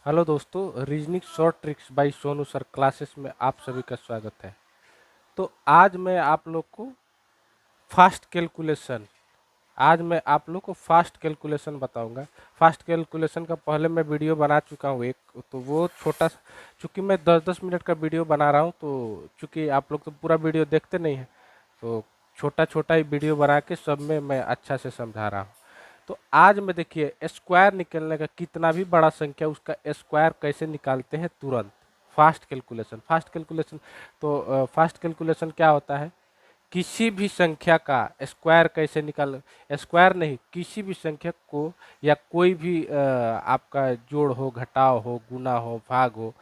Hello दोस्तों, reasoning short tricks bye Sonu sir classes में आप सभी का स्वागत है। तो आज मैं आप लोग को फास्ट कैलकुलेशन आज मैं आप लोग को फास्ट कैलकुलेशन बताऊंगा। फास्ट कैलकुलेशन का पहले मैं वीडियो बना चुका हूँ एक, तो वो छोटा चूँकि मैं 10-10 मिनट का वीडियो बना रहा हूँ, तो चूँकि आप लोग तो पूरा वीडियो देखते नहीं हैं, तो छोटा छोटा ही वीडियो बना के सब में मैं अच्छा से समझा रहा हूँ। तो आज में देखिए स्क्वायर निकलने का, कितना भी बड़ा संख्या उसका स्क्वायर कैसे निकालते हैं तुरंत। फास्ट कैलकुलेशन तो फास्ट कैलकुलेशन क्या होता है, किसी भी संख्या का स्क्वायर कैसे निकाल, स्क्वायर नहीं, किसी भी संख्या को या कोई भी आपका जोड़ हो, घटाव हो, गुना हो, भाग हो,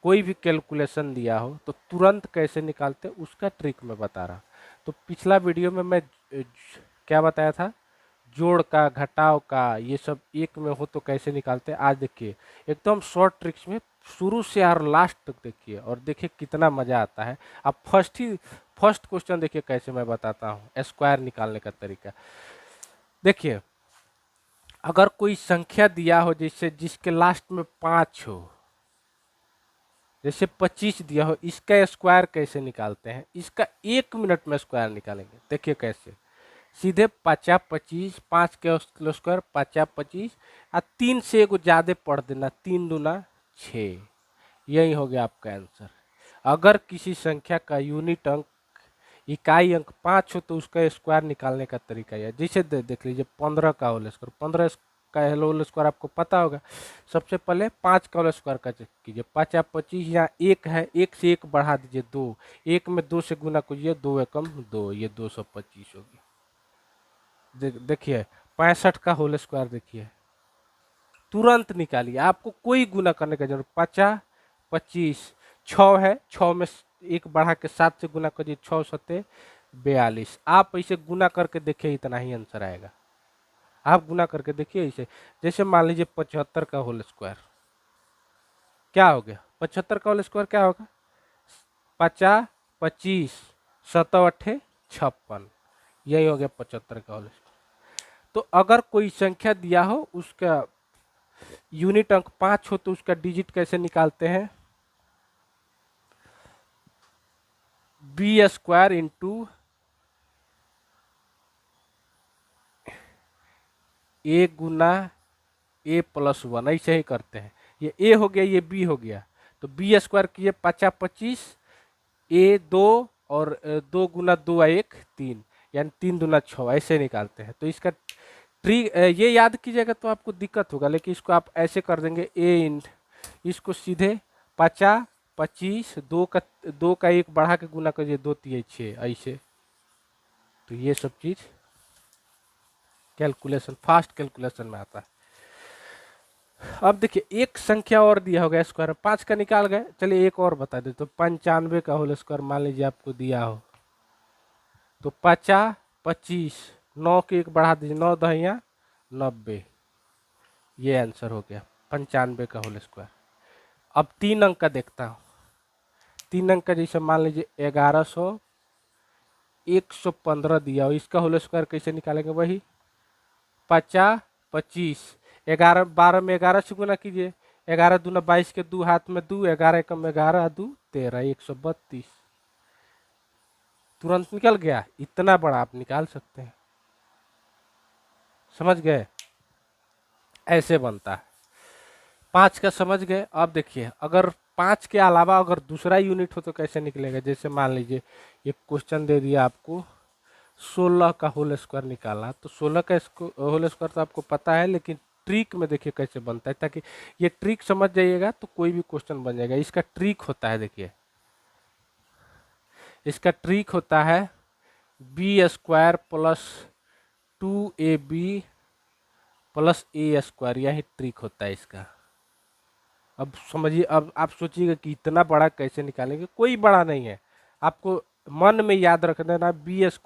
कोई भी कैलकुलेशन दिया हो तो तुरंत कैसे निकालते उसका ट्रिक मैं बता रहा। तो पिछला वीडियो में मैं क्या बताया था, जोड़ का, घटाव का, ये सब एक में हो तो कैसे निकालते हैं। आज देखिए एकदम शॉर्ट ट्रिक्स में शुरू से और लास्ट तक देखिए और देखिए कितना मजा आता है। आप फर्स्ट क्वेश्चन देखिए कैसे मैं बताता हूँ स्क्वायर निकालने का तरीका। देखिए, अगर कोई संख्या दिया हो जैसे जिसके लास्ट में 5 हो, जैसे 25 दिया हो, इसका स्क्वायर कैसे निकालते हैं, इसका 1 मिनट में स्क्वायर निकालेंगे। देखिए कैसे, सीधे 50-25, 5 के स्क्वायर 50-25 और 3 से एगो ज्यादा पढ़ देना, 3 दूना 6। यही हो गया आपका आंसर। अगर किसी संख्या का यूनिट अंक, इकाई अंक 5 हो तो उसका स्क्वायर निकालने का तरीका है। जैसे देख लीजिए 15 का होल स्क्वायर, 15 का होल स्क्वायर आपको पता होगा। सबसे पहले 5 का होल स्क्वायर का चेक कीजिए, 5 या 25, यहाँ एक है, एक से एक बढ़ा दीजिए 2, एक में 2 से गुना कीजिए, 2 एकम 2, ये 225 होगी। देखिए 65 का होल स्क्वायर देखिए, तुरंत निकालिए, आपको कोई गुना करने का जरूरत। 50-25, 6 है, 6 में एक बढ़ा के 7 से गुना करिए, 6 सत्ते 42। आप इसे गुना करके देखिए, इतना ही आंसर आएगा। आप गुना करके देखिए इसे। जैसे मान लीजिए 75 का होल स्क्वायर क्या हो गया, 75 का होल स्क्वायर क्या होगा, 50-25, 7 × 8 = 56। यही हो गया 75 का होल स्क्वायर। तो अगर कोई संख्या दिया हो, उसका यूनिट अंक 5 हो तो उसका डिजिट कैसे निकालते हैं, b² into a Guna a+1, ऐसे ही करते हैं। ये a हो गया, ये b हो गया, तो b² किए 50-25, a 2 और 2 × 2 = 1 3, यानी 3 दूना 6, ऐसे निकालते हैं। तो इसका ट्रिक ये याद कीजिएगा तो आपको दिक्कत होगा, लेकिन इसको आप ऐसे कर देंगे इसको सीधे 50-25, 2 का 1 बढ़ा के गुना करिए, 2×3 = 6, ऐसे। तो ये सब चीज कैलकुलेशन, फास्ट कैलकुलेशन में आता है। अब देखिए एक संख्या और दिया होगा स्क्वायर, 5 का निकाल गए, चलिए एक और बता दे। तो 95 का होल स्क्वायर मान लीजिए आपको दिया हो, तो 50-25, 9 के 1 बढ़ा दीजिए, 9×10=90। ये आंसर हो गया 95 का होल स्क्वायर। अब 3 अंक का देखता हूँ। 3 अंक का जैसे मान लीजिए 1100, 115 दिया हो, इसका होल स्क्वायर कैसे निकालेंगे, वही 50-25, 11 12 में 11 से गुना कीजिए, 11 दूना 22 के 2 हाथ में 2, 11 × 11 = 2 13, 132। तुरंत निकल गया, इतना बड़ा आप निकाल सकते हैं। समझ गए, ऐसे बनता है। 5 का समझ गए। अब देखिए अगर 5 के अलावा अगर दूसरा यूनिट हो तो कैसे निकलेगा। जैसे मान लीजिए एक क्वेश्चन दे दिया आपको, 16 का होल स्क्वायर निकालना, तो 16 का होल स्क्वायर तो आपको पता है, लेकिन ट्रिक में देखिए कैसे बनता है, ताकि ये ट्रिक समझ जाइएगा तो कोई भी क्वेश्चन बन जाएगा। इसका ट्रिक होता है, देखिए इसका ट्रिक होता है b² + 2ab + a², यही ट्रिक होता है इसका। अब समझिए, अब आप सोचिएगा कि इतना बड़ा कैसे निकालेंगे, कोई बड़ा नहीं है, आपको मन में याद रख देना, b² +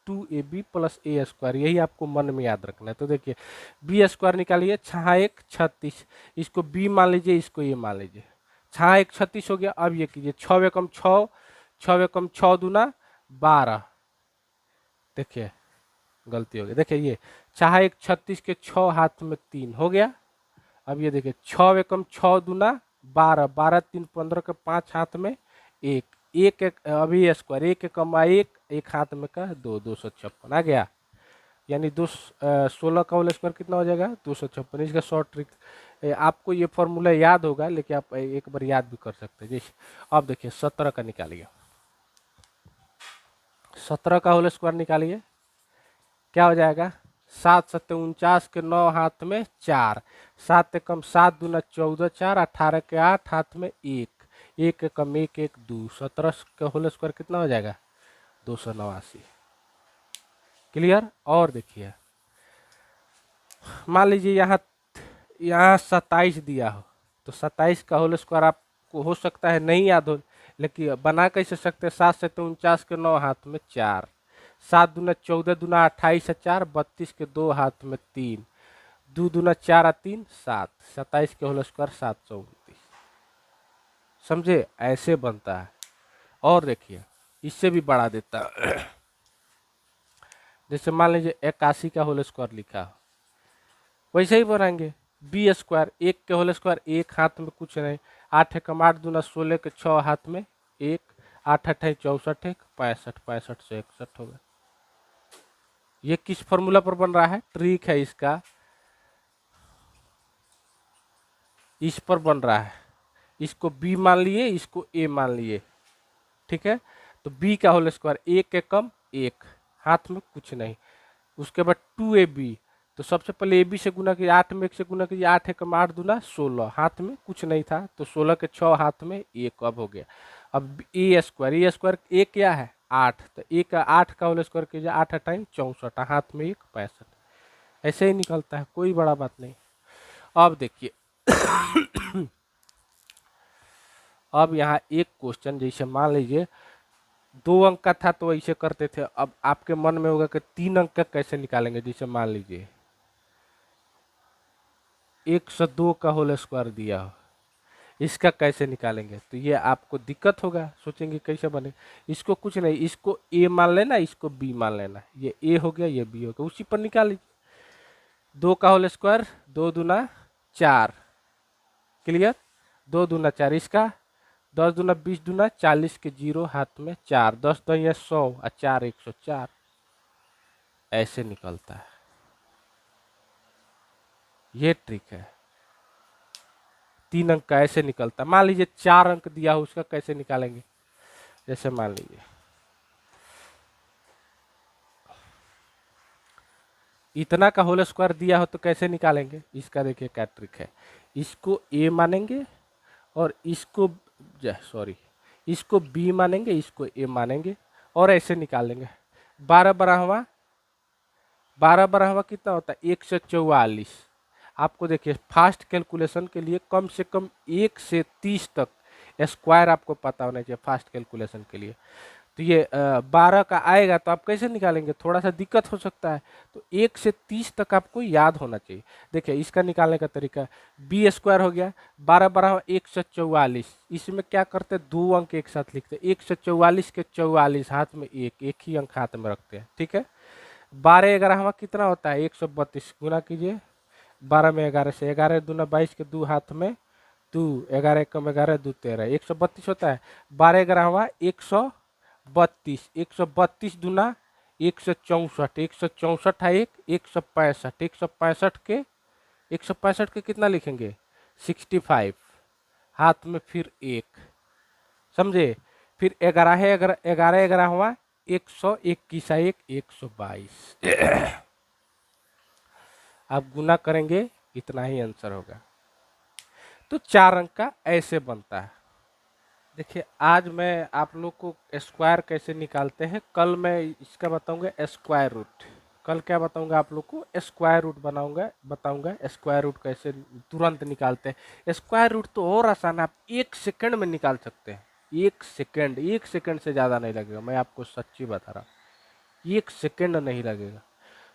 2ab + a², यही आपको मन में याद रखना है। तो देखिए b² निकालिए, 6×1 = 36, इसको b मान लीजिए, इसको a मान लीजिए, 6×1 = 36 हो गया। अब ये कीजिए 6×6, 6×6 दूना 12, देखिए गलती हो गई, देखिए ये 6×1 = 36 के 6 हाथ में 3 हो गया। अब ये देखिए 6 एकम 6 दूना 12, 12 3 15 के 5 हाथ में एक, एक एक अभी स्क्वायर, एक एकम एक, एक हाथ में का 2, 256 आ गया। यानी 16 का होल स्क्वायर कितना हो जाएगा 256। इसका शॉर्ट ट्रिक आपको ये फॉर्मूला याद होगा, लेकिन आप एक बार याद भी कर सकते हैं। जैसे अब देखिए 17 का निकालिए, 17 का होल स्क्वायर निकालिए, क्या हो जाएगा 7 7 49 के 9 हाथ में 4, 7 एकम 7 दूना 14, 4 18 के 8 हाथ में 1, एक एकम 1 1 2, 17 का होल स्क्वायर कितना हो जाएगा 289। क्लियर। और देखिए मान लीजिए यहाँ यहाँ 27 दिया हो, तो 27 का होल स्क्वायर आपको हो सकता है नहीं याद हो, लेकिन बना कैसे सकते हैं 7 से 49 के 9 हाथ में 4, 7 दूना 14 दूना 28 4, 32 के 2 हाथ में 3, 2 दूना 4 3 7, 27 के होल स्क्वायर 729। समझे, ऐसे बनता है। और देखिए इससे भी बढ़ा देता है। जैसे मान लीजिए 81 का होल स्क्वायर लिखा हो, वैसे ही बनाएंगे बी स्क्वायर, एक के होल स्क्वायर एक हाथ में कुछ नहीं, 8 एकम 8 दूना 16 के 6 हाथ में एक, 8 8 64 एक 65, 65 से 61 होगा। ये किस फॉर्मूला पर बन रहा है, ट्रिक है इसका, इस पर बन रहा है। इसको बी मान लिए, इसको ए मान लिए, ठीक है। तो बी का होल स्क्वायर एक एकम एक, हाथ में कुछ नहीं। उसके बाद 2ab, तो सबसे पहले ab से गुना कीजिए, 8 में 1 से गुना कीजिए, 8 एकम 8 दूना 16, हाथ में कुछ नहीं था, तो 16 के 6 हाथ में एक अब हो गया। अब ए स्क्वायर ए क्या है 8, तो ए का 8 का होल स्क्वायर कीजिए, 8 8 64, हाथ में 1 65, ऐसे ही निकलता है, कोई बड़ा बात नहीं। अब देखिए अब यहाँ एक क्वेश्चन, जैसे मान लीजिए 2 अंक का था तो ऐसे करते थे, अब आपके मन में होगा कि 3 अंक का कैसे निकालेंगे। जैसे मान लीजिए 102 का होल स्क्वायर दिया हो, इसका कैसे निकालेंगे, तो ये आपको दिक्कत होगा, सोचेंगे कैसे बने। इसको कुछ नहीं, इसको ए मान लेना, इसको बी मान लेना, ये ए हो गया ये बी हो गया, उसी पर निकाल लीजिए। 2 का होल स्क्वायर 2 दूना 4, क्लियर, 2 दूना 4, इसका 10 दूना 20 दूना 40 के 0 हाथ में 4, 10 10 या 100 और 4 104, ऐसे निकलता है। ये ट्रिक है, 3 अंक का ऐसे निकलता है। मान लीजिए 4 अंक दिया हो, उसका कैसे निकालेंगे। जैसे मान लीजिए इतना का होल स्क्वायर दिया हो तो कैसे निकालेंगे, इसका देखिए क्या ट्रिक है। इसको ए मानेंगे और इसको इसको बी मानेंगे, इसको ए मानेंगे और ऐसे निकालेंगे। 12 बराहवा, 12 बराहवा कितना होता है 144। आपको देखिए फास्ट कैलकुलेशन के लिए कम से कम 1 से 30 तक स्क्वायर आपको पता होना चाहिए फास्ट कैलकुलेशन के लिए। तो ये 12 का आएगा तो आप कैसे निकालेंगे, थोड़ा सा दिक्कत हो सकता है, तो 1 से 30 तक आपको याद होना चाहिए। देखिए इसका निकालने का तरीका, बी स्क्वायर हो गया 12 12 144, इसमें क्या करते हैं 2 अंक एक साथ लिखते हैं, 144 के 44 हाथ में एक ही अंक हाथ में रखते हैं, ठीक है। 12 11 कितना होता है 132, गुना कीजिए 12 में 11 से, 11 दूना 22 के 2 हाथ में 2, 11 कम 11 2 13, 132 होता है। 12 11 132, 132 दूना 164, 164 है 165, 165 के कितना लिखेंगे 65, हाथ में फिर 1, समझे। फिर 11 11 11 हुआ 121 1 122। आप गुना करेंगे इतना ही आंसर होगा। तो 4 अंक का ऐसे बनता है। देखिए आज मैं आप लोग को स्क्वायर कैसे निकालते हैं, कल मैं इसका बताऊंगा स्क्वायर रूट। कल क्या बताऊंगा आप लोग को, स्क्वायर रूट बताऊंगा स्क्वायर रूट कैसे तुरंत निकालते हैं। स्क्वायर रूट तो और आसान है, आप 1 सेकंड में निकाल सकते हैं। 1 सेकंड से ज़्यादा नहीं लगेगा, मैं आपको सच्ची बता रहा हूँ, 1 सेकंड नहीं लगेगा।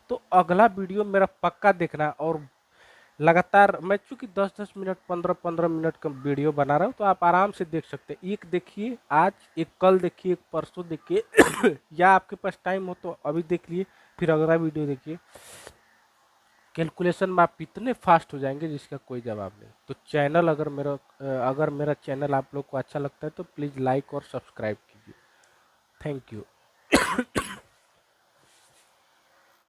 तो अगला वीडियो मेरा पक्का देखना, और लगातार मैं चूंकि 10-10 मिनट 15-15 मिनट का वीडियो बना रहा हूँ, तो आप आराम से देख सकते हैं। एक देखिए आज, एक कल देखिए, एक परसों देखिए या आपके पास टाइम हो तो अभी देख लिए, फिर अगला वीडियो देखिए। कैलकुलेशन में आप इतने फास्ट हो जाएंगे जिसका कोई जवाब नहीं। तो चैनल अगर मेरा चैनल आप लोग को अच्छा लगता है तो प्लीज़ लाइक और सब्सक्राइब कीजिए। Thank you.